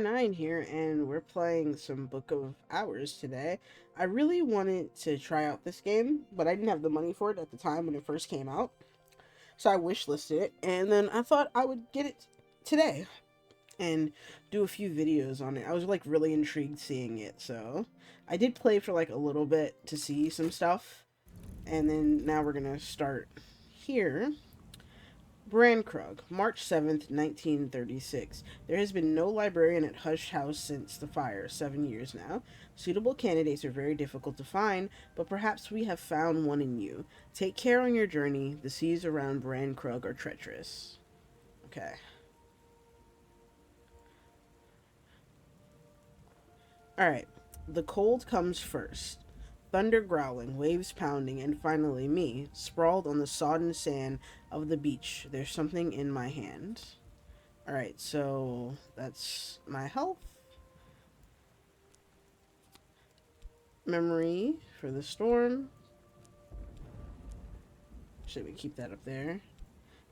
R9 here, and we're playing some Book of Hours today. I really wanted to try out this game, but I didn't have the money for it at the time when it first came out. So I wishlisted it, and then I thought I would get it today and do a few videos on it. I was like really intrigued seeing it, so I did play for like a little bit to see some stuff, and then now we're gonna start here. Brandkrug, March 7th, 1936. There has been no librarian at Hush House since the fire, 7 years now. Suitable candidates are very difficult to find, but perhaps we have found one in you. Take care on your journey. The seas around Brandkrug are treacherous. Okay. Alright. The cold comes first. Thunder growling, waves pounding, and finally me, sprawled on the sodden sand of the beach. There's something in my hand. Alright, so that's my health. Memory for the storm. Should we keep that up there?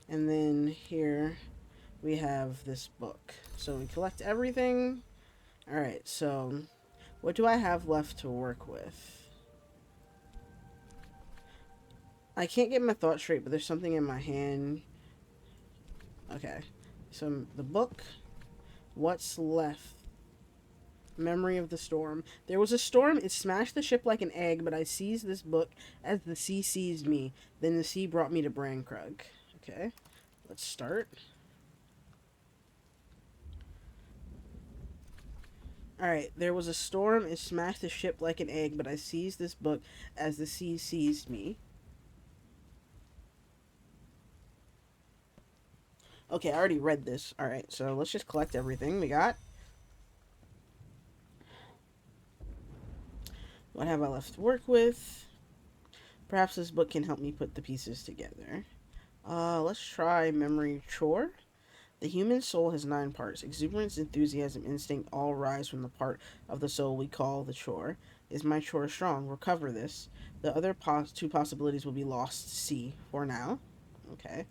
And then here we have this book. So we collect everything. Alright, so what do I have left to work with? I can't get my thoughts straight, but there's something in my hand. Okay. So the book. What's left? Memory of the storm. There was a storm. It smashed the ship like an egg, but I seized this book as the sea seized me. Then the sea brought me to Brandkrug. Okay. Let's start. Alright, there was a storm. It smashed the ship like an egg, but I seized this book as the sea seized me. Okay, I already read this. Alright, so let's just collect everything we got. What have I left to work with? Perhaps this book can help me put the pieces together. Let's try memory chore. The human soul has 9 parts. Exuberance, enthusiasm, instinct all rise from the part of the soul we call the chore. Is my chore strong? Recover this. The other two possibilities will be lost to sea for now. Okay.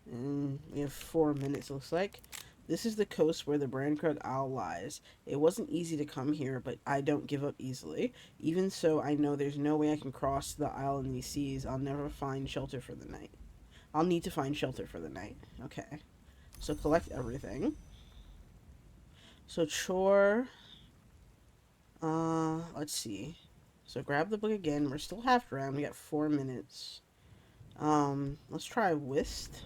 And we have 4 minutes, looks like. This is the coast where the Brandkrug Isle lies. It wasn't easy to come here, but I don't give up easily. Even so, I know there's no way I can cross the isle in these seas. I'll never find shelter for the night. I'll need to find shelter for the night. Okay. So collect everything. So chore. Let's see. So grab the book again. We're still half round. We got 4 minutes. Let's try whist.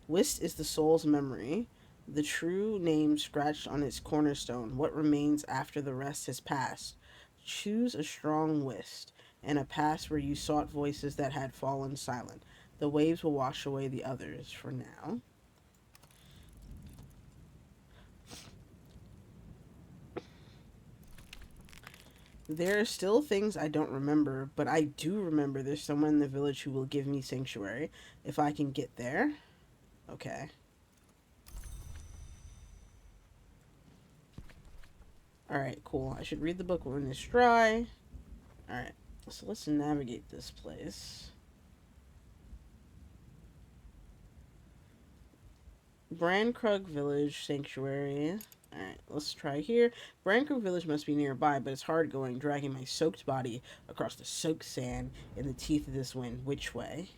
Whist is the soul's memory. The true name scratched on its cornerstone. What remains after the rest has passed? Choose a strong whist, and a past where you sought voices that had fallen silent. The waves will wash away the others for now. There are still things I don't remember, but I do remember there's someone in the village who will give me sanctuary if I can get there. Okay. Alright, cool. I should read the book when it's dry. Alright, so let's navigate this place. Brandkrug Village Sanctuary. Alright, let's try here. Brandkrug Village must be nearby, but it's hard going, dragging my soaked body across the soaked sand in the teeth of this wind. Which way?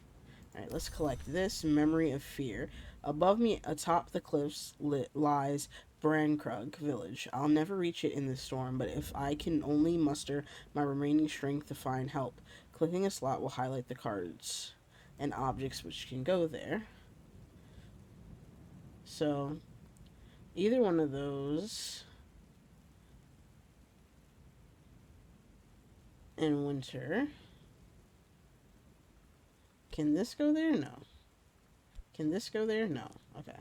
Alright, let's collect this. Memory of Fear. Above me, atop the cliffs, lies Brandkrug Village. I'll never reach it in this storm, but if I can only muster my remaining strength to find help. Clicking a slot will highlight the cards and objects which can go there. So, either one of those in winter. Can this go there? No. Can this go there? No. Okay.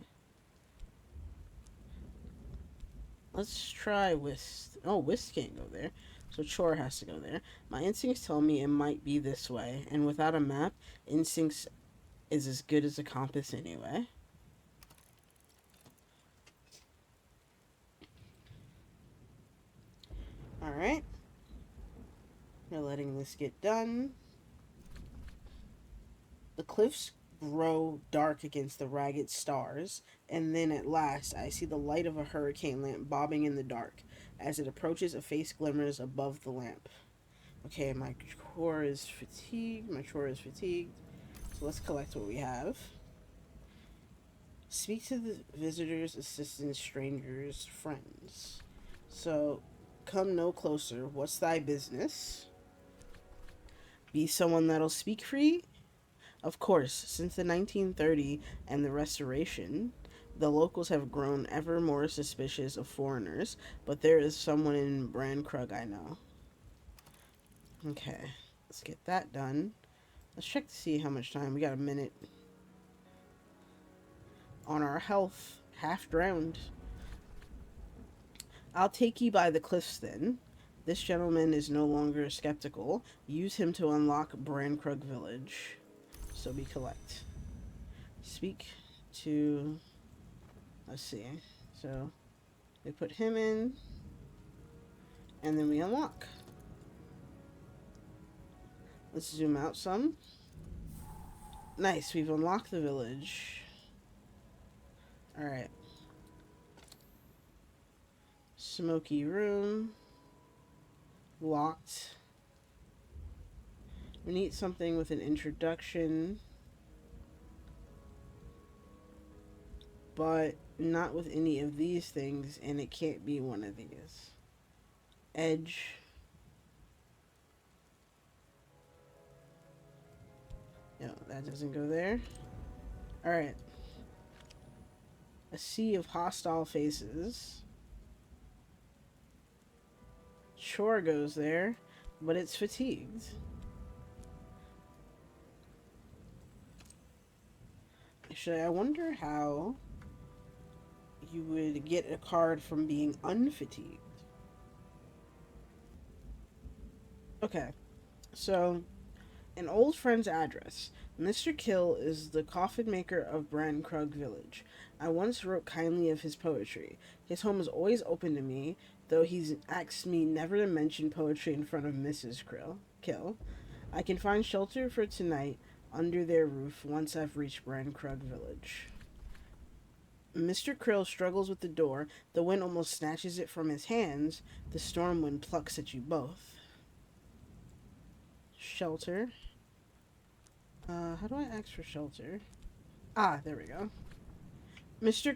Let's try whist. Oh, whist can't go there. So chore has to go there. My instincts tell me it might be this way. And without a map, instincts is as good as a compass anyway. Alright. We're letting this get done. The cliffs grow dark against the ragged stars, and then at last I see the light of a hurricane lamp bobbing in the dark. As it approaches, a face glimmers above the lamp. Okay, my chore is fatigued. My chore is fatigued. So let's collect what we have. Speak to the visitors, assistants, strangers, friends. So, come no closer. What's thy business? Be someone that'll speak free? Of course, since the 1930 and the Restoration, the locals have grown ever more suspicious of foreigners, but there is someone in Brandkrug I know. Okay, let's get that done. Let's check to see how much time. We got a minute on our health. Half drowned. I'll take you by the cliffs then. This gentleman is no longer skeptical. Use him to unlock Brandkrug Village. So we collect. Speak to... Let's see. So we put him in. And then we unlock. Let's zoom out some. Nice, we've unlocked the village. Alright. Smoky room. Locked. We need something with an introduction. But not with any of these things, and it can't be one of these. Edge. No, that doesn't go there. Alright. A sea of hostile faces. Chore goes there, but it's fatigued. Actually, I wonder how you would get a card from being unfatigued. Okay, so an old friend's address. Mr. Kill is the coffin maker of Brandkrug Village. I once wrote kindly of his poetry. His home is always open to me, though he's asked me never to mention poetry in front of Mrs. Kill. I can find shelter for tonight under their roof once I've reached Brandkrug Village. Mr. Krill struggles with the door. The wind almost snatches it from his hands. The storm wind plucks at you both. Shelter. How do I ask for shelter? Ah, there we go. Mr.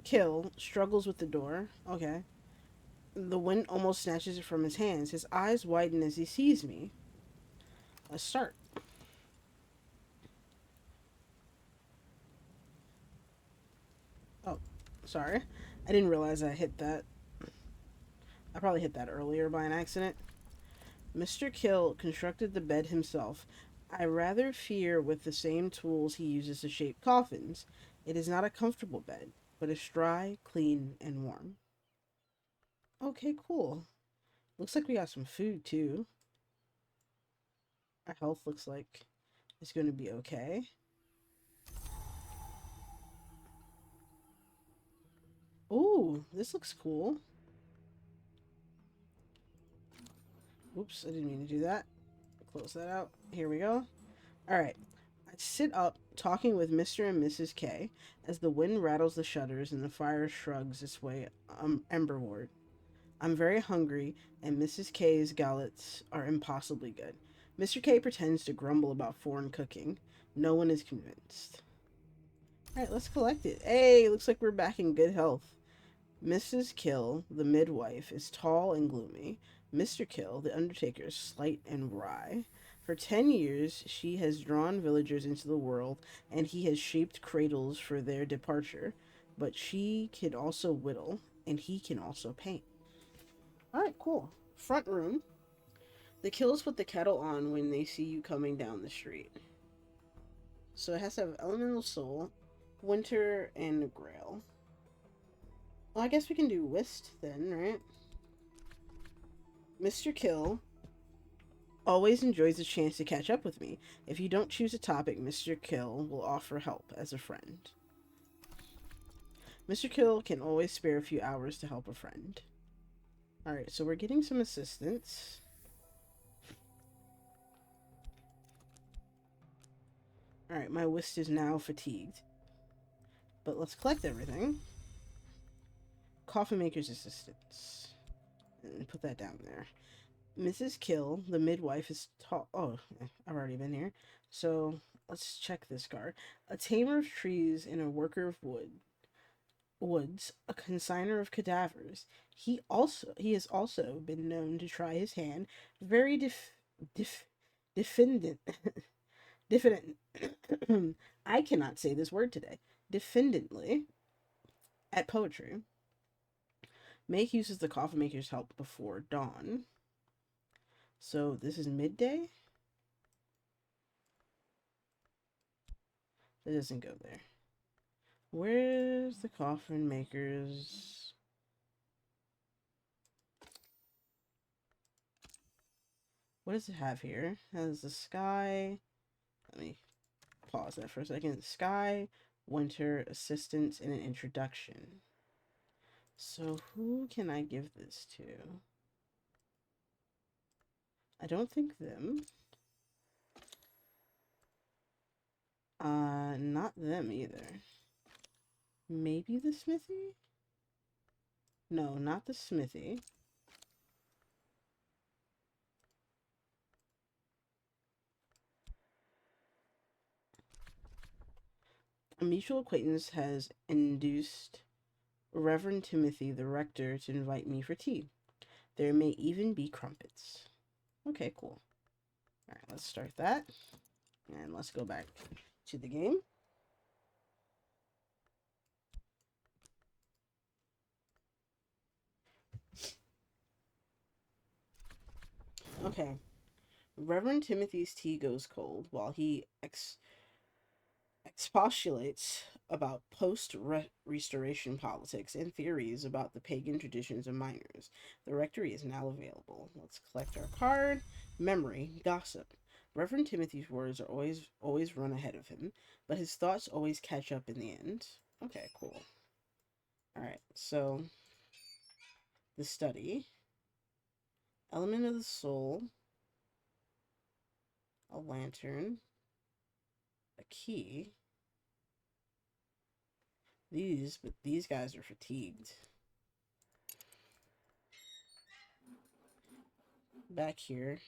Kill struggles with the door. Okay. The wind almost snatches it from his hands. His eyes widen as he sees me. Let's start. Oh, sorry. I didn't realize I hit that. I probably hit that earlier by an accident. Mr. Kill constructed the bed himself. I rather fear with the same tools he uses to shape coffins. It is not a comfortable bed, but it's dry, clean, and warm. Okay, cool. Looks like we got some food, too. Our health looks like it's going to be okay. Ooh, this looks cool. Oops, I didn't mean to do that. Close that out. Here we go. Alright. I sit up, talking with Mr. and Mrs. K, as the wind rattles the shutters and the fire shrugs its way emberward. I'm very hungry, and Mrs. K's galettes are impossibly good. Mr. K pretends to grumble about foreign cooking. No one is convinced. Alright, let's collect it. Hey, looks like we're back in good health. Mrs. Kill, the midwife, is tall and gloomy. Mr. Kill, the undertaker, is slight and wry. For 10 years, she has drawn villagers into the world, and he has shaped cradles for their departure. But she can also whittle, and he can also paint. Alright, cool. Front room. The Kills put the kettle on when they see you coming down the street. So it has to have Elemental Soul, Winter, and Grail. Well, I guess we can do Whist then, right? Mr. Kill always enjoys a chance to catch up with me. If you don't choose a topic, Mr. Kill will offer help as a friend. Mr. Kill can always spare a few hours to help a friend. Alright, so we're getting some assistance. Alright, my whist is now fatigued. But let's collect everything. Coffee maker's assistants. And put that down there. Mrs. Kill, the midwife, is tall. Oh, I've already been here. So let's check this card. A tamer of trees and a worker of woods, a consigner of cadavers. He has also been known to try his hand very defendant diffident. I cannot say this word today. Defendantly at poetry. Make use of the coffee maker's help before dawn. So this is midday. It doesn't go there. Where's the coffin makers? What does it have here? It has the sky. Let me pause that for a second. Sky, winter, assistance, and an introduction. So who can I give this to? I don't think them. Not them either. Maybe the smithy? No, not the smithy. A mutual acquaintance has induced Reverend Timothy, the rector, to invite me for tea. There may even be crumpets. Okay, cool. Alright, let's start that. And let's go back to the game. Okay. Reverend Timothy's tea goes cold while he expostulates about post-restoration politics and theories about the pagan traditions of miners. The rectory is now available. Let's collect our card. Memory, gossip. Reverend Timothy's words are always run ahead of him, but his thoughts always catch up in the end. Okay, cool. Alright, so the study. Element of the soul. A lantern. A key. But these guys are fatigued. Back here.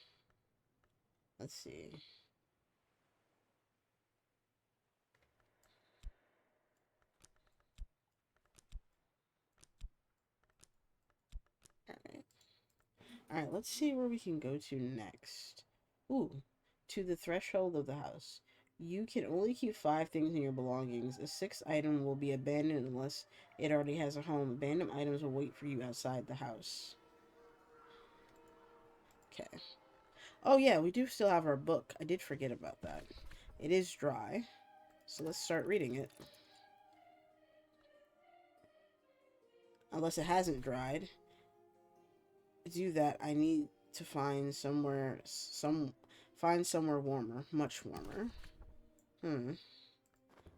Let's see. Alright. Alright, let's see where we can go to next. Ooh, to the threshold of the house. You can only keep 5 things in your belongings. A 6th item will be abandoned unless it already has a home. Abandoned items will wait for you outside the house. Okay. Oh yeah, we do still have our book. I did forget about that. It is dry. So let's start reading it. Unless it hasn't dried. To do that, I need to find somewhere warmer, much warmer.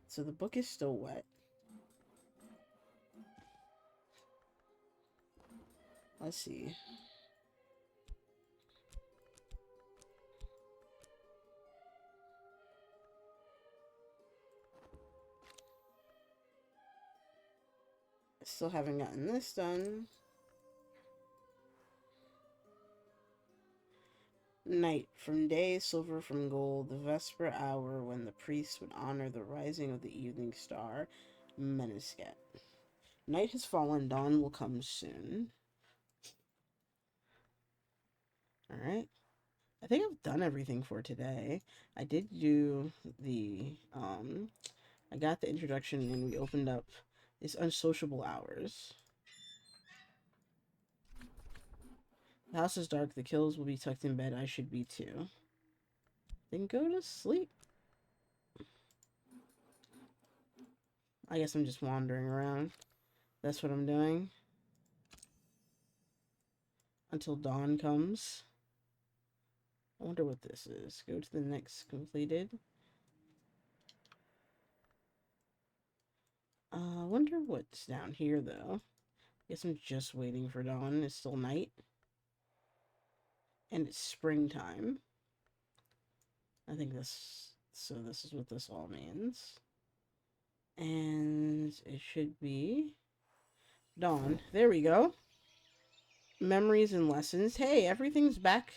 So the book is still wet. Let's see. Still haven't gotten this done. Night, from day, silver from gold, the vesper hour when the priest would honor the rising of the evening star, Meniscat. Night has fallen, dawn will come soon. Alright. I think I've done everything for today. I did do the, I got the introduction and we opened up this unsociable hours. The house is dark, the kills will be tucked in bed, I should be too. Then go to sleep. I guess I'm just wandering around. That's what I'm doing. Until dawn comes. I wonder what this is. Go to the next completed. I wonder what's down here, though. Guess I'm just waiting for dawn. It's still night. And it's springtime. I think that's So this is what this all means. And it should be dawn. There we go. Memories and lessons. Hey, everything's back.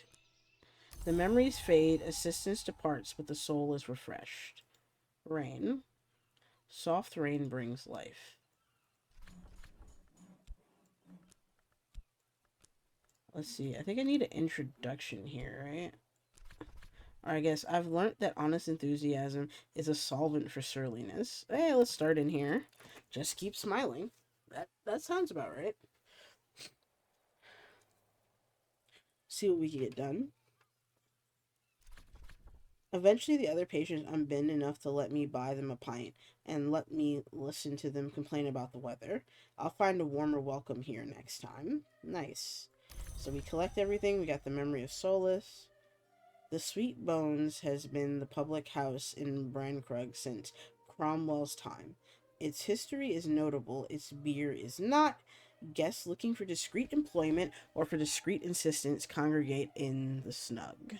The memories fade, assistance departs, but the soul is refreshed. Rain. Soft rain brings life. Let's see. I think I need an introduction here, right? Or I guess I've learned that honest enthusiasm is a solvent for surliness. Hey, let's start in here. Just keep smiling. That sounds about right. See what we can get done. Eventually, the other patrons unbend enough to let me buy them a pint and let me listen to them complain about the weather. I'll find a warmer welcome here next time. Nice. So we collect everything. We got the Memory of Solace. The Sweet Bones has been the public house in Brankrug since Cromwell's time. Its history is notable. Its beer is not. Guests looking for discreet employment or for discreet insistence congregate in the snug.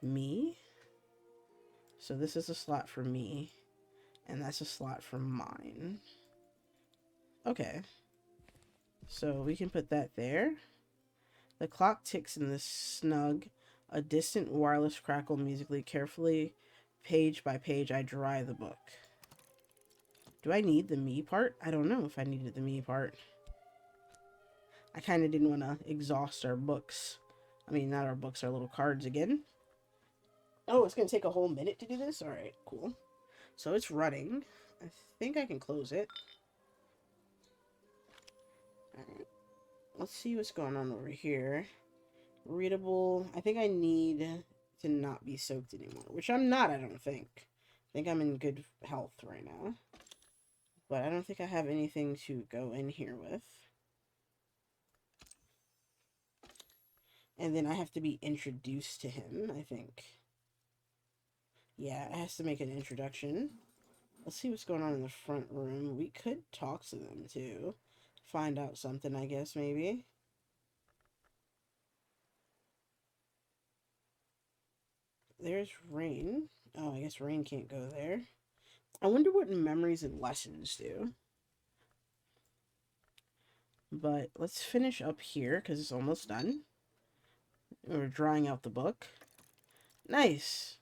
Me? So this is a slot for me, and that's a slot for mine. Okay. So we can put that there. The clock ticks in the snug. A distant wireless crackle musically. Carefully, page by page, I dry the book. Do I need the me part? I don't know if I needed the me part. I kind of didn't want to exhaust our books. I mean, not our books, our little cards again. Oh, it's going to take a whole minute to do this? Alright, cool. So it's running. I think I can close it. Alright. Let's see what's going on over here. Readable. I think I need to not be soaked anymore, which I'm not, I don't think. I think I'm in good health right now. But I don't think I have anything to go in here with. And then I have to be introduced to him, I think. Yeah, it has to make an introduction. Let's see what's going on in the front room. We could talk to them, too. Find out something, I guess, maybe. There's Rain. Oh, I guess Rain can't go there. I wonder what memories and lessons do. But let's finish up here, because it's almost done. We're drawing out the book. Nice!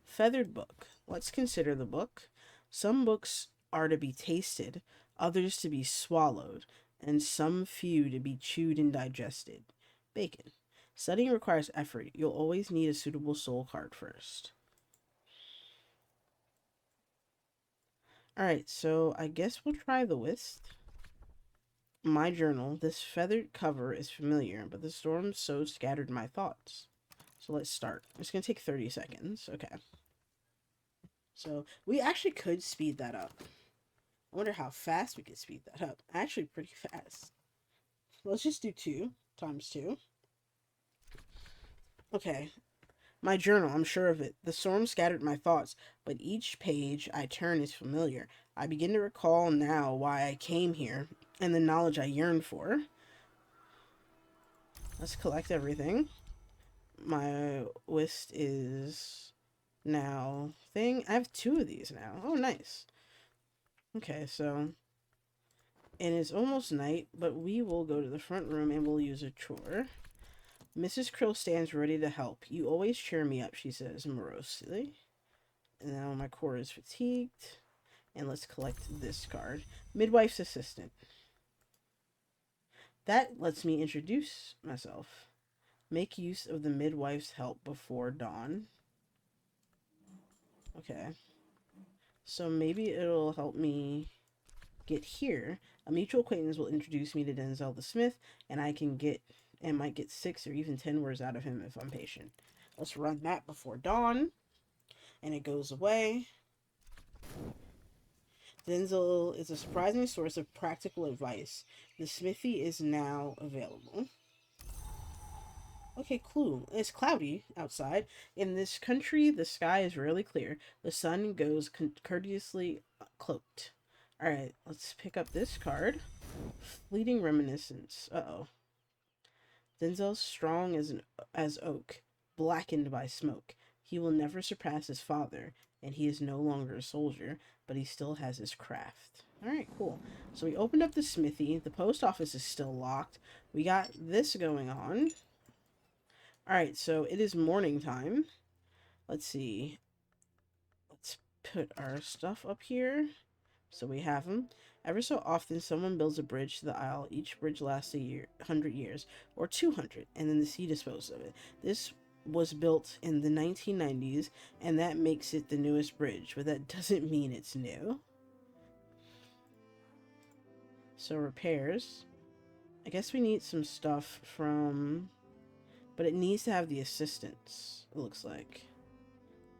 Feathered book. Let's consider the book. Some books are to be tasted, others to be swallowed, and some few to be chewed and digested. Bacon. Studying requires effort. You'll always need a suitable soul card first. Alright, so I guess we'll try the whist. My journal. This feathered cover is familiar, but the storm so scattered my thoughts. So let's start. It's going to take 30 seconds. Okay. So we actually could speed that up. I wonder how fast we could speed that up. Actually, pretty fast. Let's just do 2 times 2. Okay. My journal, I'm sure of it. The storm scattered my thoughts, but each page I turn is familiar. I begin to recall now why I came here and the knowledge I yearn for. Let's collect everything. My whist is now thing. I have 2 of these now. Oh, nice. Okay, so it is almost night, but we will go to the front room and we'll use a chore. Mrs. Krill stands ready to help. You always cheer me up, she says morosely. And now my core is fatigued. And let's collect this card. Midwife's assistant. That lets me introduce myself. Make use of the midwife's help before dawn. Okay. So maybe it'll help me get here. A mutual acquaintance will introduce me to Denzel the Smith, and I might get 6 or even 10 words out of him if I'm patient. Let's run that before dawn, and it goes away. Denzel is a surprising source of practical advice. The smithy is now available. Okay, clue. It's cloudy outside. In this country, the sky is rarely clear. The sun goes courteously cloaked. Alright, let's pick up this card. Fleeting reminiscence. Uh-oh. Denzel's strong as oak, blackened by smoke. He will never surpass his father, and he is no longer a soldier, but he still has his craft. Alright, cool. So we opened up the smithy. The post office is still locked. We got this going on. Alright, so it is morning time. Let's see. Let's put our stuff up here. So we have them. Ever so often, someone builds a bridge to the Isle. Each bridge lasts 100 years, or 200, and then the sea disposes of it. This was built in the 1990s, and that makes it the newest bridge, but that doesn't mean it's new. So repairs. I guess we need some stuff from... But it needs to have the assistance, it looks like.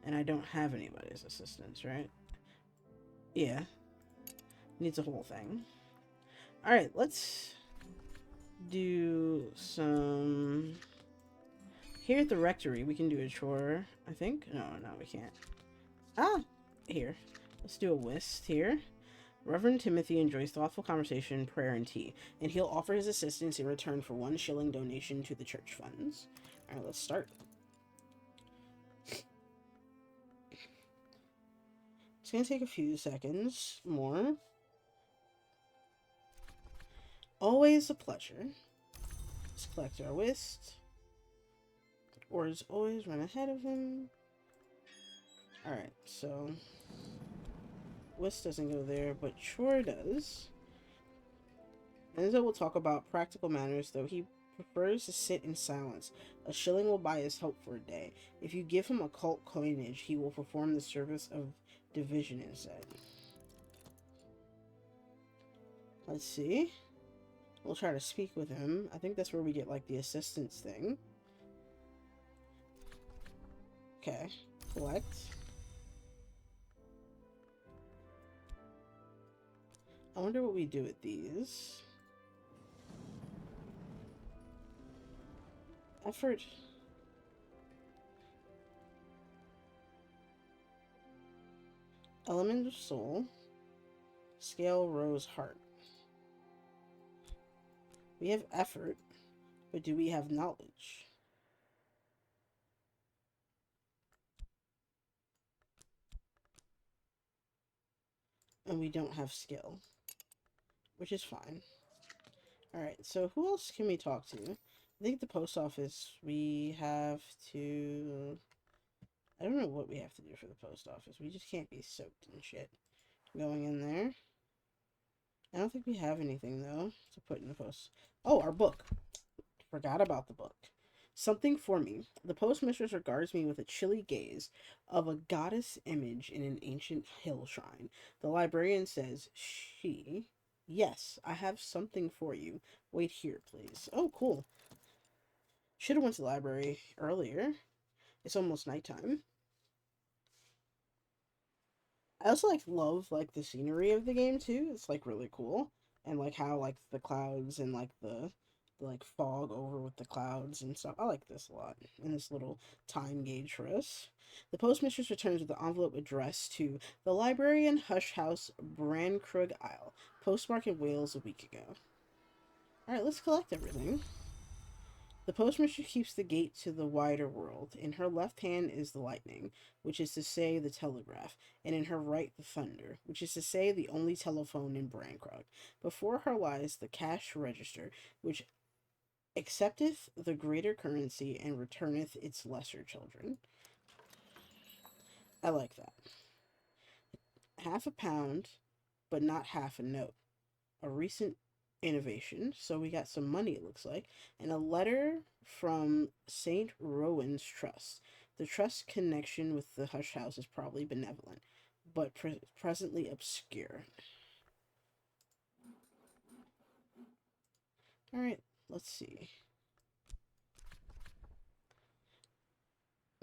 And I don't have anybody's assistance, right? Yeah. Needs a whole thing. Alright, let's do some... Here at the rectory, we can do a chore, I think. No, we can't. Ah! Here. Let's do a whist here. Reverend Timothy enjoys thoughtful conversation, prayer, and tea, and he'll offer his assistance in return for 1 shilling donation to the church funds. Alright, let's start. It's gonna take a few seconds more. Always a pleasure. Let's collect our whist. Oars always run ahead of him. Alright, so... Whist doesn't go there, but chore does. Enzo will talk about practical matters, though he prefers to sit in silence. A shilling will buy his help for a day. If you give him occult coinage, he will perform the service of division instead. Let's see. We'll try to speak with him. I think that's where we get, like, the assistance thing. Okay. Collect. I wonder what we do with these. Effort. Element of soul. Scale rose heart. We have effort, but do we have knowledge? And we don't have skill, which is fine. Alright, so who else can we talk to? I think the post office, we have to... I don't know what we have to do for the post office. We just can't be soaked in shit going in there. I don't think we have anything, though, to put in the post. Oh, our book. Forgot about the book. Something for me. The postmistress regards me with a chilly gaze of a goddess image in an ancient hill shrine. The librarian says, yes, I have something for you. Wait here, please. Oh, cool. Should have went to the library earlier. It's almost nighttime. I also love the scenery of the game too. It's really cool, and how the clouds and the fog over with the clouds and stuff. I like this a lot, and this little time gauge for us. The postmistress returns with the envelope addressed to the Librarian Hush House, Brankrug Isle, postmarked in Wales a week ago. All right, let's collect everything. The postmistress keeps the gate to the wider world. In her left hand is the lightning, which is to say the telegraph, and in her right the thunder, which is to say the only telephone in Brankrug. Before her lies the cash register, which accepteth the greater currency and returneth its lesser children. I like that. Half a pound, but not half a note. A recent innovation. So we got some money, it looks like, and a letter from St. Rowan's Trust. The trust connection with the Hush House is probably benevolent, but presently obscure. Alright, let's see.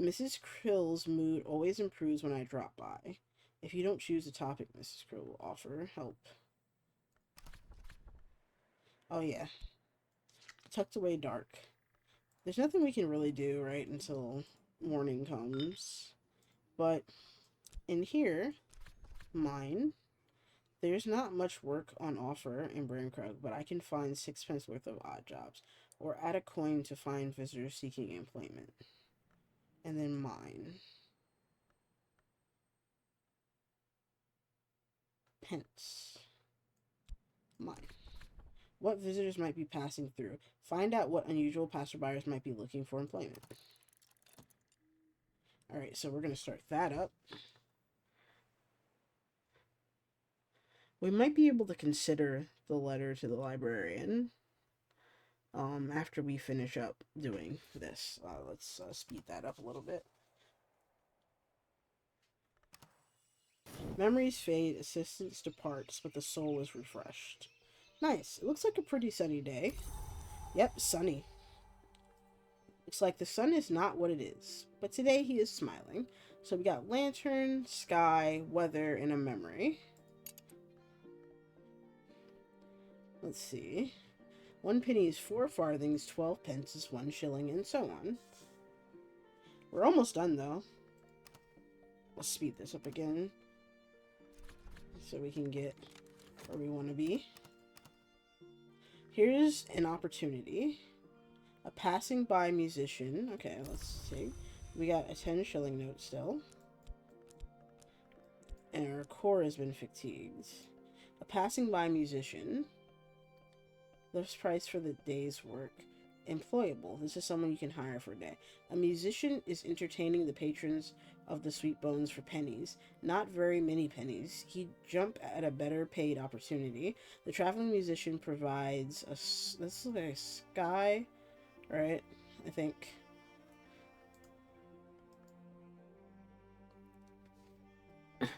Mrs. Krill's mood always improves when I drop by. If you don't choose a topic, Mrs. Krill will offer help. Oh yeah. Tucked away dark. There's nothing we can really do, right, until morning comes. But in here, mine, There's not much work on offer in Brainkrug, but I can find sixpence worth of odd jobs, or add a coin to find visitors seeking employment. And then mine. Pence. Mine. What visitors might be passing through. Find out what unusual passerbyers might be looking for employment. Alright, so we're going to start that up. We might be able to consider the letter to the librarian after we finish up doing this. Let's speed that up a little bit. Memories fade, assistance departs, but the soul is refreshed. Nice. It looks like a pretty sunny day. Yep, sunny. Looks like the sun is not what it is, but today he is smiling. So we got lantern, sky, weather, and a memory. Let's see. 1 penny is 4 farthings, 12 pence is 1 shilling, and so on. We're almost done, though. Let's speed this up again so we can get where we want to be. Here's an opportunity. A passing by musician. Okay, let's see. We got a 10 shilling note still. And our core has been fatigued. A passing by musician. List price for the day's work. Employable. This is someone you can hire for a day. A musician is entertaining the patrons of the Sweet Bones for pennies. Not very many pennies. He'd jump at a better paid opportunity. The traveling musician provides a... This is like a sky... Right? I think. I'm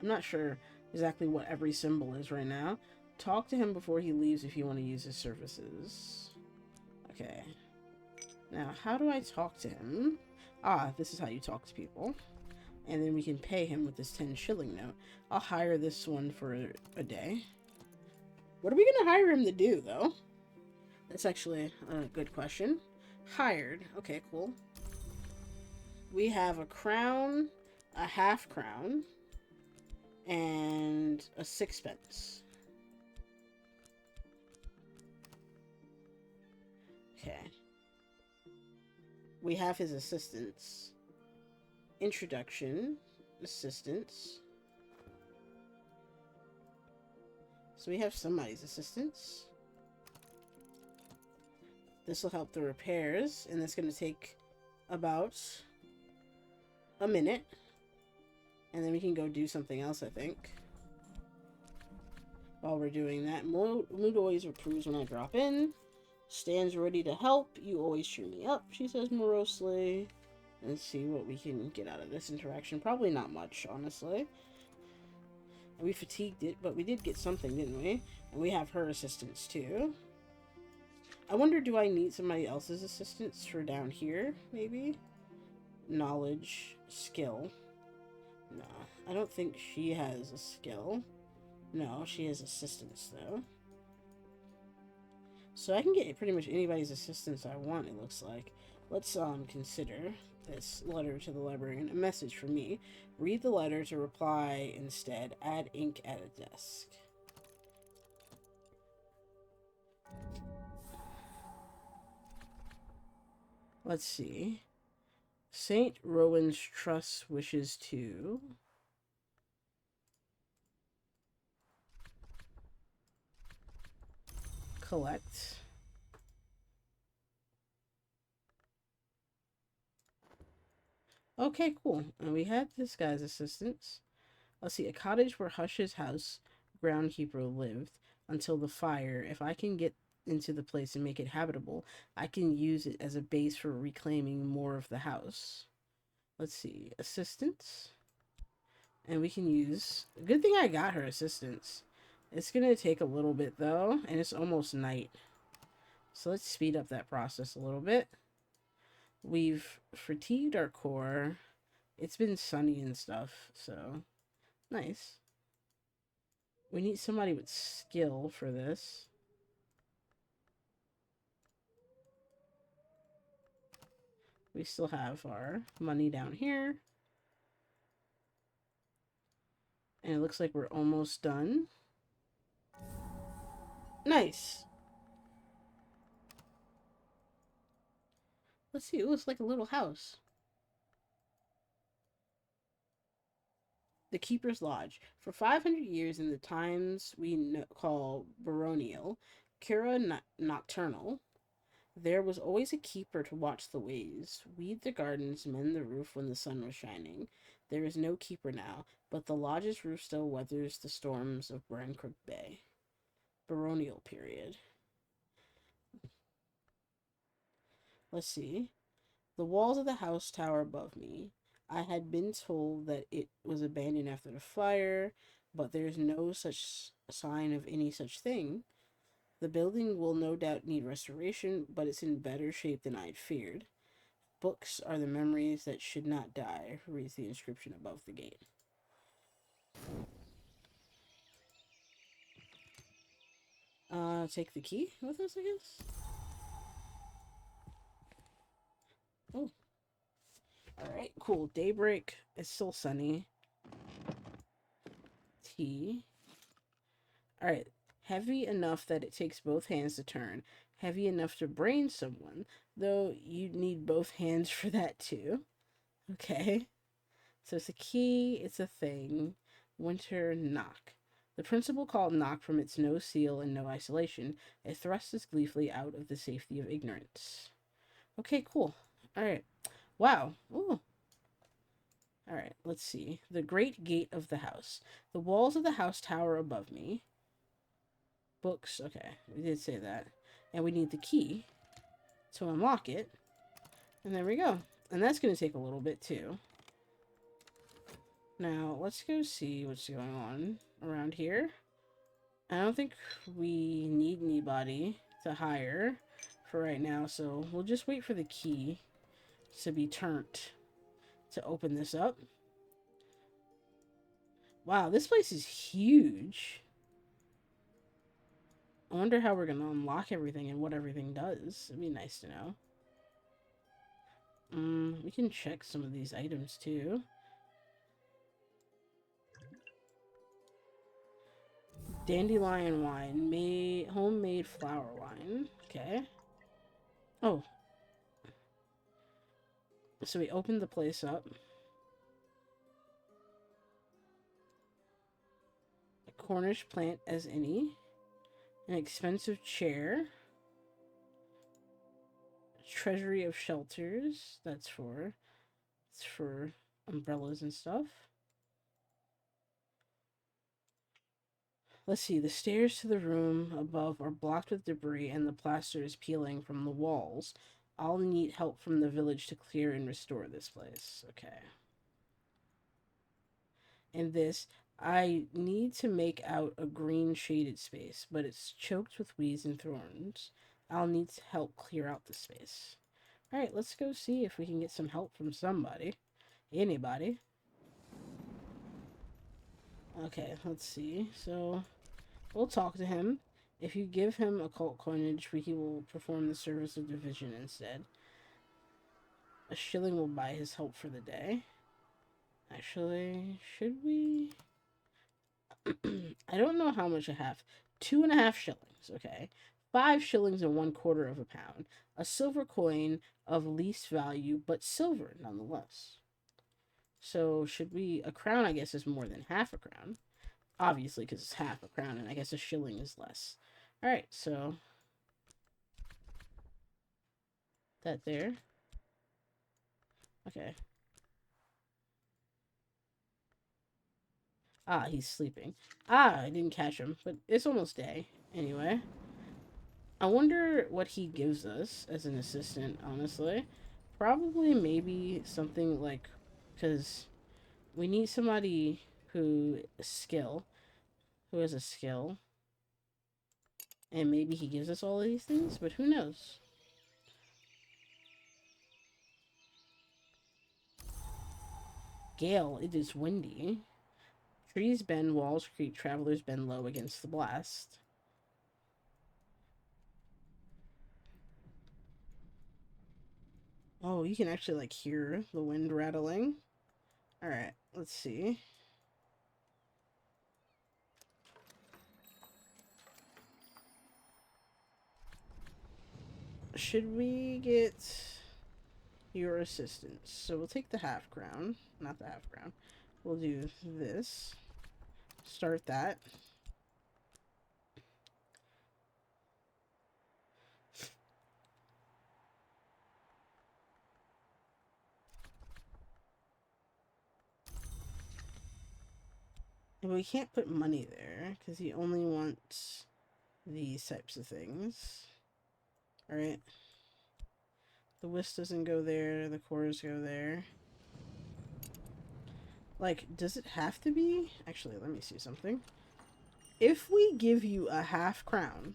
not sure exactly what every symbol is right now. Talk to him before he leaves if you want to use his services. Okay. Now, how do I talk to him? Ah, this is how you talk to people. And then we can pay him with this 10 shilling note. I'll hire this one for a day. What are we going to hire him to do, though? That's actually a good question. Hired. Okay, cool. We have a crown, a half crown, and a sixpence. Okay. We have his assistants. Introduction. Assistants. So we have somebody's assistants. This will help the repairs, and that's going to take about a minute. And then we can go do something else, I think. While we're doing that, Mood always approves when I drop in. Stands ready to help. You always cheer me up, she says morosely. Let's see what we can get out of this interaction. Probably not much, honestly. We fatigued it, but we did get something, didn't we? And we have her assistance, too. I wonder, do I need somebody else's assistance for down here, maybe? Knowledge, skill. No, I don't think she has a skill. No, she has assistance, though. So I can get pretty much anybody's assistance I want, it looks like. Let's consider this letter to the librarian. A message for me. Read the letter to reply instead. Add ink at a desk. Let's see. St. Rowan's Trust wishes to... collect... Okay, cool. And we had this guy's assistance. Let's see. A cottage where Hush's house groundkeeper lived until the fire. If I can get into the place and make it habitable, I can use it as a base for reclaiming more of the house. Let's see. Assistance. And we can use... Good thing I got her assistance. It's going to take a little bit, though. And it's almost night. So let's speed up that process a little bit. We've fatigued our core. It's been sunny and stuff, so nice. We need somebody with skill for this. We still have our money down here. And it looks like we're almost done. Nice. Let's see. It looks like a little house. The Keeper's Lodge. For 500 years in the times we call baronial, Cura Nocturnal, there was always a keeper to watch the ways, weed the gardens, mend the roof when the sun was shining. There is no keeper now, but the lodge's roof still weathers the storms of Brancrook Bay. Baronial period. Let's see. The walls of the house tower above me. I had been told that it was abandoned after the fire, but there's no such sign of any such thing. The building will no doubt need restoration, but it's in better shape than I'd feared. Books are the memories that should not die, reads the inscription above the gate. Take the key with us, I guess? Oh. Alright, cool. Daybreak. It's still sunny. Tea. Alright. Heavy enough that it takes both hands to turn. Heavy enough to brain someone, though you'd need both hands for that too. Okay. So it's a key, it's a thing. Winter knock. The principal called knock from its no seal and no isolation. It thrusts us gleefully out of the safety of ignorance. Okay, cool. Alright. Wow. Ooh. Alright, let's see. The great gate of the house. The walls of the house tower above me. Books. Okay, we did say that. And we need the key to unlock it. And there we go. And that's going to take a little bit too. Now, let's go see what's going on around here. I don't think we need anybody to hire for right now, so we'll just wait for the key to be turned to open this up. Wow, this place is huge. I wonder how we're going to unlock everything and what everything does. It'd be nice to know. We can check some of these items too. Dandelion wine, homemade flower wine. Okay. Oh. So we opened the place up. A Cornish plant as any. An expensive chair. Treasury of shelters. It's for umbrellas and stuff. Let's see, the stairs to the room above are blocked with debris and the plaster is peeling from the walls. I'll need help from the village to clear and restore this place. Okay. And this, I need to make out a green shaded space, but it's choked with weeds and thorns. I'll need to help clear out the space. Alright, let's go see if we can get some help from somebody. Anybody. Okay, let's see. So, we'll talk to him. If you give him occult coinage, he will perform the service of division instead. A shilling will buy his help for the day. Actually, should we? I don't know how much I have. 2.5 shillings, okay. 5 shillings and 1/4 of a pound. A silver coin of least value, but silver nonetheless. So, should we? A crown, I guess, is more than half a crown. Obviously, because it's half a crown, and I guess a shilling is less. Alright, so that there. Okay. Ah, he's sleeping. Ah, I didn't catch him, but it's almost day. Anyway. I wonder what he gives us as an assistant, honestly. Probably maybe something like, because we need somebody who has a skill. And maybe he gives us all of these things, but who knows? Gale, it is windy. Trees bend, walls creak, travelers bend low against the blast. Oh, you can actually, like, hear the wind rattling. Alright, let's see. should we get your assistance? So we'll take the half crown. Not the half crown. We'll do this. Start that. And we can't put money there because he only wants these types of things. Alright. The whisk doesn't go there. The cores go there. Like, does it have to be? Actually, let me see something. If we give you a half crown,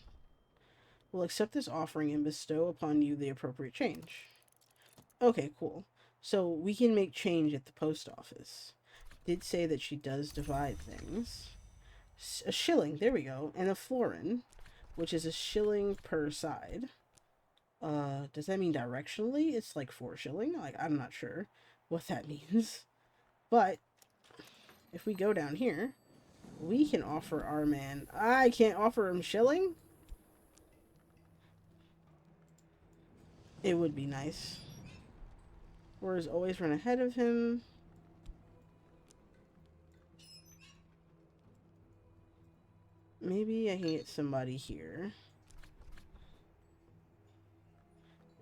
we'll accept this offering and bestow upon you the appropriate change. Okay, cool. So we can make change at the post office. Did say that she does divide things. A shilling, there we go, and a florin, which is a shilling per side. Does that mean directionally it's like 4 shilling? Like, I'm not sure what that means. But if we go down here, we can offer our man. I can't offer him shilling? It would be nice. Whereas always run ahead of him. Maybe I can get somebody here.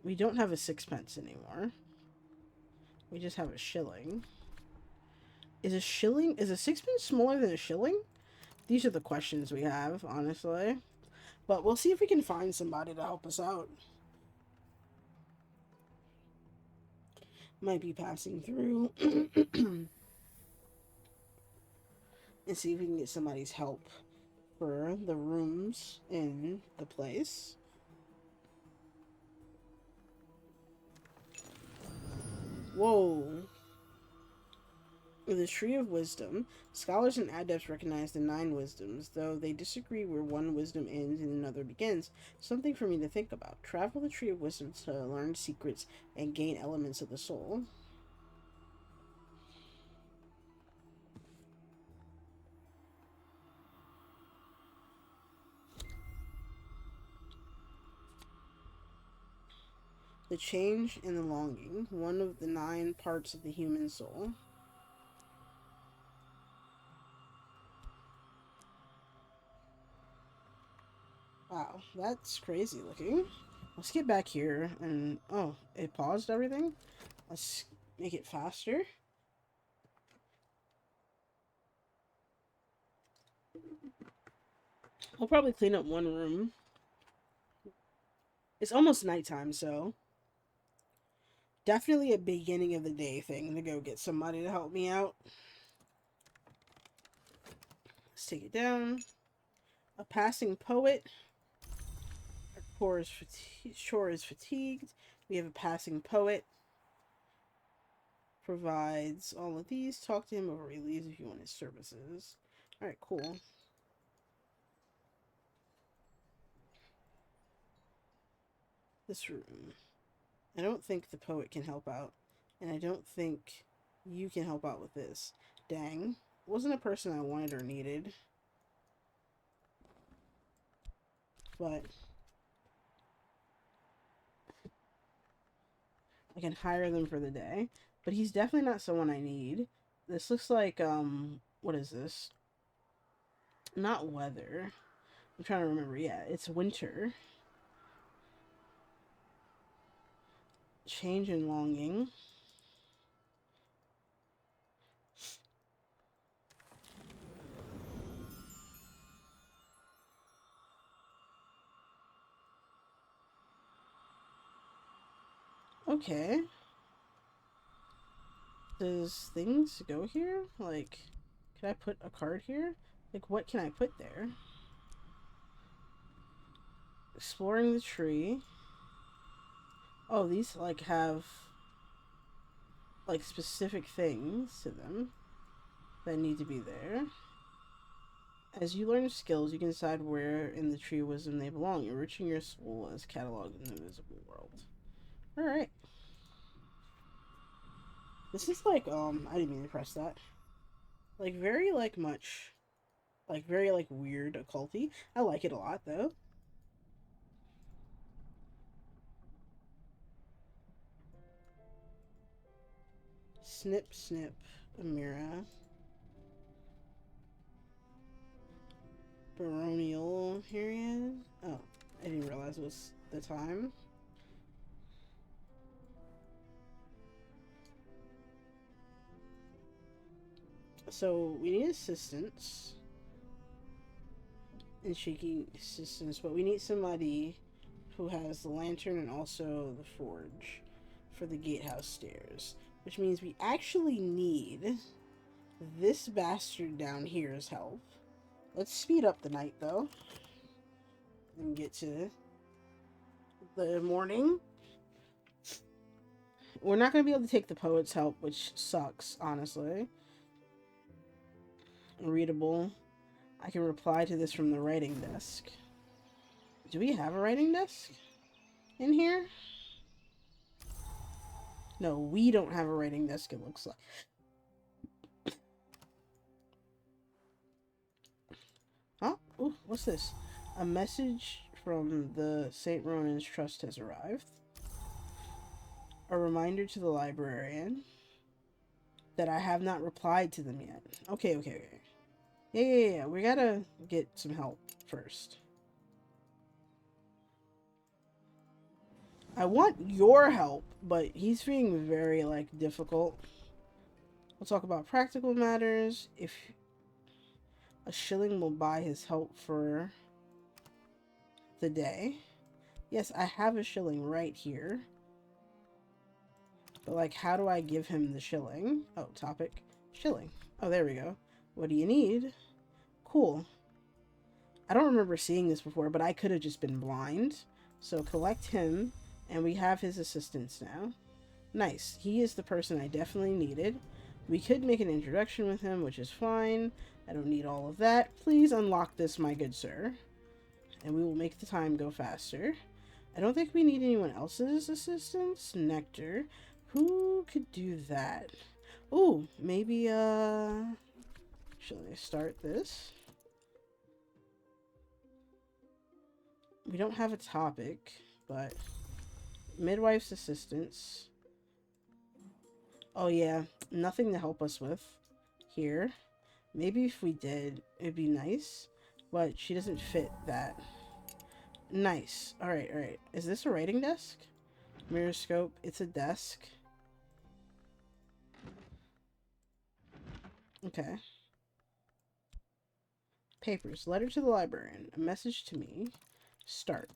We don't have a sixpence anymore. We just have a shilling. Is a sixpence smaller than a shilling? These are the questions we have, honestly. But we'll see if we can find somebody to help us out. Might be passing through. And see if we can get somebody's help for the rooms in the place. Whoa. The Tree of Wisdom. Scholars and adepts recognize the 9 wisdoms, though they disagree where one wisdom ends and another begins. Something for me to think about. Travel the Tree of Wisdom to learn secrets and gain elements of the soul. The change and the longing, one of the 9 parts of the human soul. Wow, that's crazy looking. Let's get back here and... Oh, it paused everything? Let's make it faster. We'll probably clean up one room. It's almost nighttime, so... Definitely a beginning of the day thing to go get somebody to help me out. Let's take it down. A passing poet. Our shore is fatigued. We have a passing poet. Provides all of these. Talk to him before he leaves if you want his services. Alright, cool. This room. I don't think the poet can help out. And I don't think you can help out with this. Dang. Wasn't a person I wanted or needed. But I can hire them for the day. But he's definitely not someone I need. This looks like, what is this? Not weather. I'm trying to remember. Yeah, it's winter. Change and longing. Okay. Does things go here? Like, can I put a card here? Like, what can I put there? Exploring the tree. Oh, these, like, have, like, specific things to them that need to be there. As you learn skills, you can decide where in the tree of wisdom they belong, enriching your soul as cataloged in the invisible world. Alright. This is like, I didn't mean to press that. Like, very, like, much, like, very, like, weird occulty. I like it a lot, though. Snip, snip, Amira. Baronial period. Oh, I didn't realize it was the time. So we need assistance in shaking assistance, but we need somebody who has the lantern and also the forge for the gatehouse stairs, which means we actually need this bastard down here's help. Let's speed up the night though and get to the morning. We're not going to be able to take the poet's help, which sucks, honestly. Readable. I can reply to this from the writing desk. Do we have a writing desk in here? No, we don't have a writing desk, it looks like. Huh? Ooh, what's this? A message from the St. Ronan's Trust has arrived. A reminder to the librarian that I have not replied to them yet. Okay. Yeah. We gotta get some help first. I want your help, but he's being very, difficult. We'll talk about practical matters. If a shilling will buy his help for the day. Yes, I have a shilling right here. But, how do I give him the shilling? Oh, topic. Shilling. Oh, there we go. What do you need? Cool. I don't remember seeing this before, but I could have just been blind. So collect him, and we have his assistance now. Nice. He is the person I definitely needed. We could make an introduction with him, which is fine. I don't need all of that. Please unlock this, my good sir. And we will make the time go faster. I don't think we need anyone else's assistance. Nectar. Who could do that? Ooh, maybe, shall I start this? We don't have a topic, but midwife's assistance. Oh yeah, nothing to help us with here. Maybe if we did, it'd be nice, but she doesn't fit that. Nice. Alright. Is this a writing desk? Mirroscope. It's a desk. Okay. Papers. Letter to the librarian. A message to me. Start.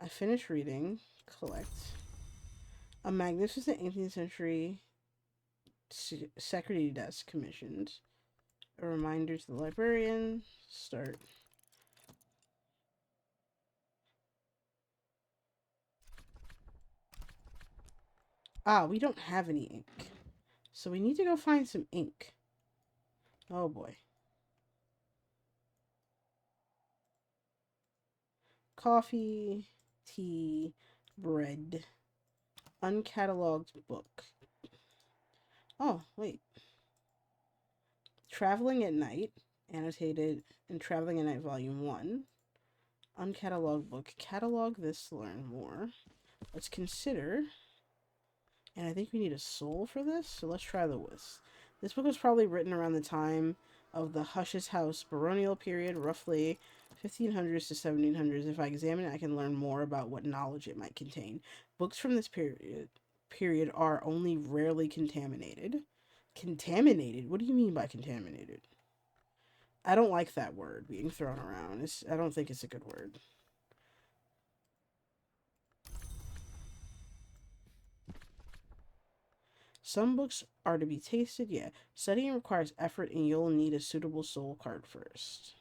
I finish reading. Collect. A magnificent 18th century secretary desk commissioned. A reminder to the librarian. Start. Ah, we don't have any ink. So we need to go find some ink. Oh boy. Coffee, tea, bread, uncatalogued book. Oh, wait. Traveling at Night, annotated in Traveling at Night Volume 1. Uncatalogued book. Catalog this to learn more. Let's consider. And I think we need a soul for this, so let's try the list. This book was probably written around the time of the Hush's House baronial period, roughly 1500s to 1700s. If I examine it, I can learn more about what knowledge it might contain. Books from this period are only rarely contaminated. Contaminated? What do you mean by contaminated? I don't like that word being thrown around. I don't think it's a good word. Some books are to be tasted, yeah. Studying requires effort and you'll need a suitable soul card first.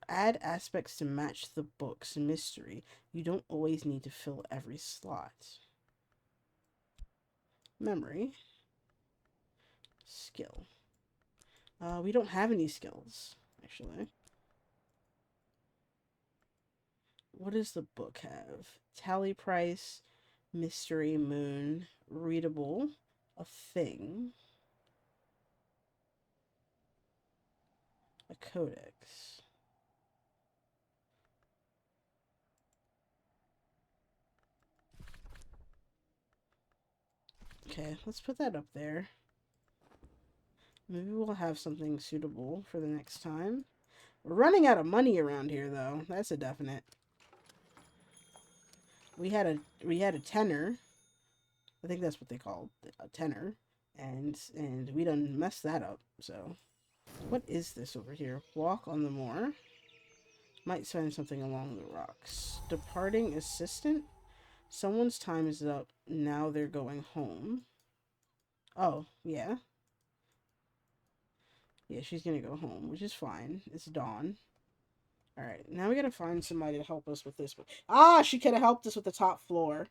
Add aspects to match the book's mystery. You don't always need to fill every slot. Memory. Skill. We don't have any skills, actually. What does the book have? Tally price, mystery, moon, readable, a thing, a codex. Okay, let's put that up there. Maybe we'll have something suitable for the next time. We're running out of money around here, though. That's a definite. We had a tenor. I think that's what they called a tenor, and we done messed that up. So, what is this over here? Walk on the moor. Might find something along the rocks. Departing assistant. Someone's time is up. Now they're going home. Oh, yeah. Yeah, she's gonna go home, which is fine. It's dawn. Alright, now we gotta find somebody to help us with this one. Ah, she could have helped us with the top floor.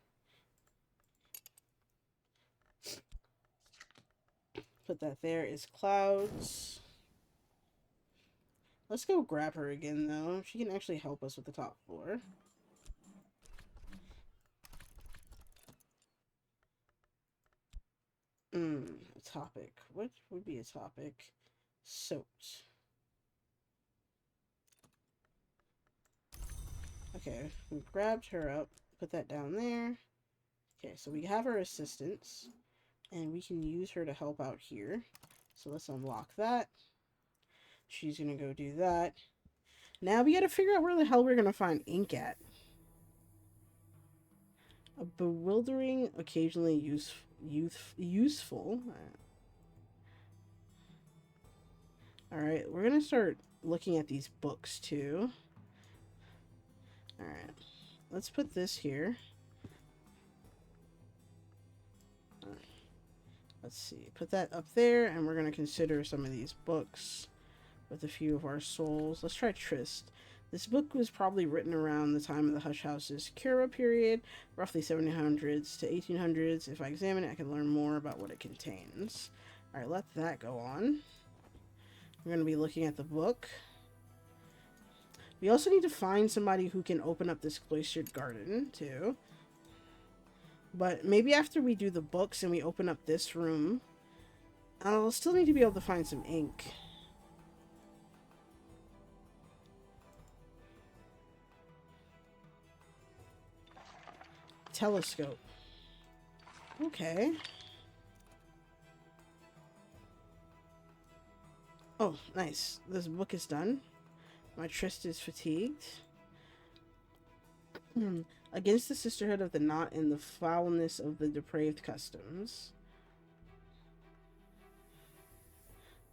Put that there. Is clouds. Let's go grab her again, though. She can actually help us with the top floor. A topic. What would be a topic? Soaked. Okay, we grabbed her up. Put that down there. Okay, so we have our assistants. And we can use her to help out here. So let's unlock that. She's gonna go do that. Now we gotta figure out where the hell we're gonna find ink at. A bewildering, occasionally useful. Alright, we're gonna start looking at these books too. Alright, let's put this here. Let's see, put that up there, and we're gonna consider some of these books with a few of our souls. Let's try Trist. This book was probably written around the time of the Hush House's Cura period, roughly 1700s to 1800s. If I examine it, I can learn more about what it contains. Alright, let that go on. We're going to be looking at the book. We also need to find somebody who can open up this cloistered garden, too. But maybe after we do the books and we open up this room, I'll still need to be able to find some ink. Telescope. Okay. Oh, nice. This book is done. My tryst is fatigued. Against the sisterhood of the knot and the foulness of the depraved customs.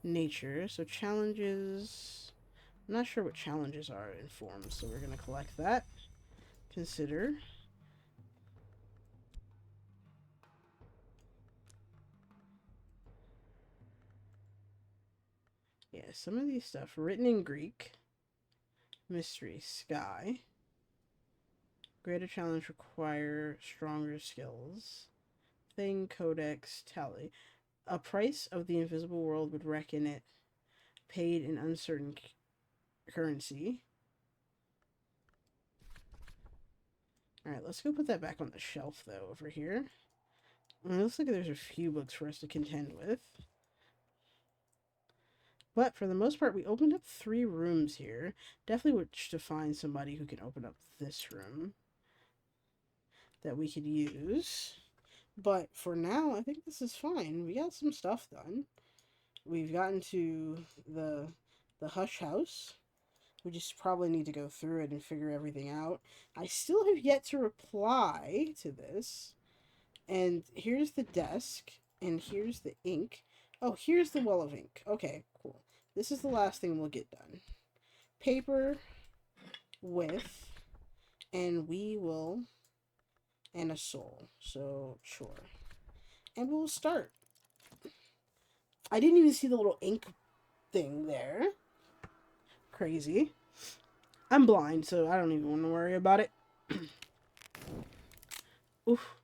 Nature. So challenges. I'm not sure what challenges are in forms, so we're going to collect that. Consider. Yeah, some of these stuff written in Greek. Mystery. Sky. Greater challenge require stronger skills. Thing. Codex. Tally. A price of the invisible world would reckon it paid in uncertain currency. Alright, let's go put that back on the shelf, though, over here. It looks like there's a few books for us to contend with. But for the most part, we opened up 3 rooms here. Definitely wish to find somebody who can open up this room that we could use. But for now, I think this is fine. We got some stuff done. We've gotten to the Hush House. We just probably need to go through it and figure everything out. I still have yet to reply to this. And here's the desk. And here's the ink. Oh, here's the well of ink. Okay, cool. This is the last thing we'll get done. Paper with, and we will, and a soul. So, sure. And we'll start. I didn't even see the little ink thing there. Crazy. I'm blind, so I don't even want to worry about it. Oof.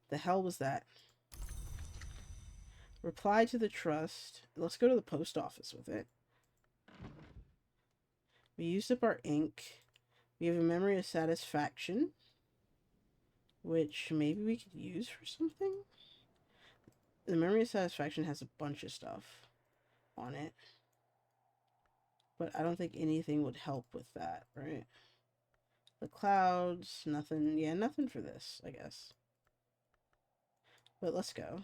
The hell was that? Reply to the trust. Let's go to the post office with it. We used up our ink. We have a memory of satisfaction, which maybe we could use for something. The memory of satisfaction has a bunch of stuff on it, but I don't think anything would help with that, right? The clouds, nothing. Yeah, nothing for this, I guess. But let's go.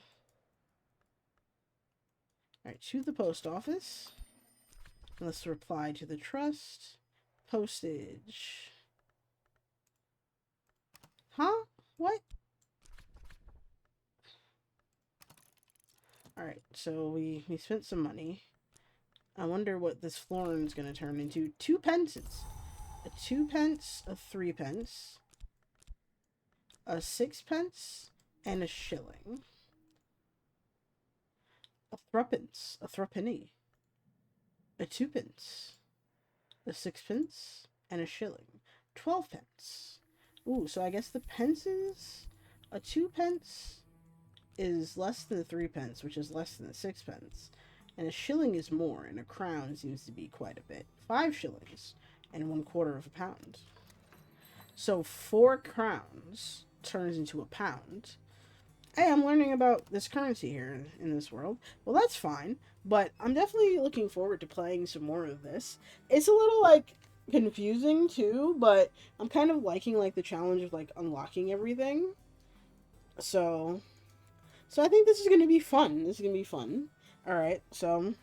Alright, to the post office. Let's reply to the trust. Postage. Huh? What? Alright, so we spent some money. I wonder what this florin's gonna turn into. 2 pences. A 2 pence, a 3 pence, a 6 pence, and a shilling. A threepence, a threepenny, a 2 pence, a 6 pence, and a shilling. 12 pence. Ooh, so I guess the pences, a 2 pence is less than the 3 pence, which is less than the 6 pence. And a shilling is more, and a crown seems to be quite a bit. 5 shillings and 1/4 of a pound. So 4 crowns turns into a pound. Hey, I'm learning about this currency here in this world. Well, that's fine, but I'm definitely looking forward to playing some more of this. It's a little, like, confusing, too, but I'm kind of liking, like, the challenge of, like, unlocking everything. So I think this is going to be fun. This is going to be fun. Alright, so,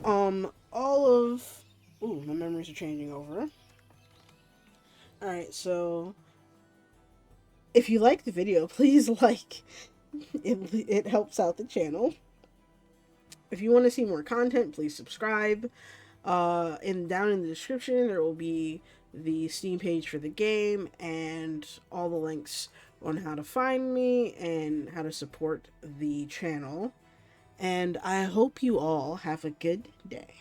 all of... Ooh, my memories are changing over. Alright, so... If you like the video, please like. It helps out the channel. If you want to see more content, please subscribe. And down in the description, there will be the Steam page for the game and all the links on how to find me and how to support the channel. And I hope you all have a good day.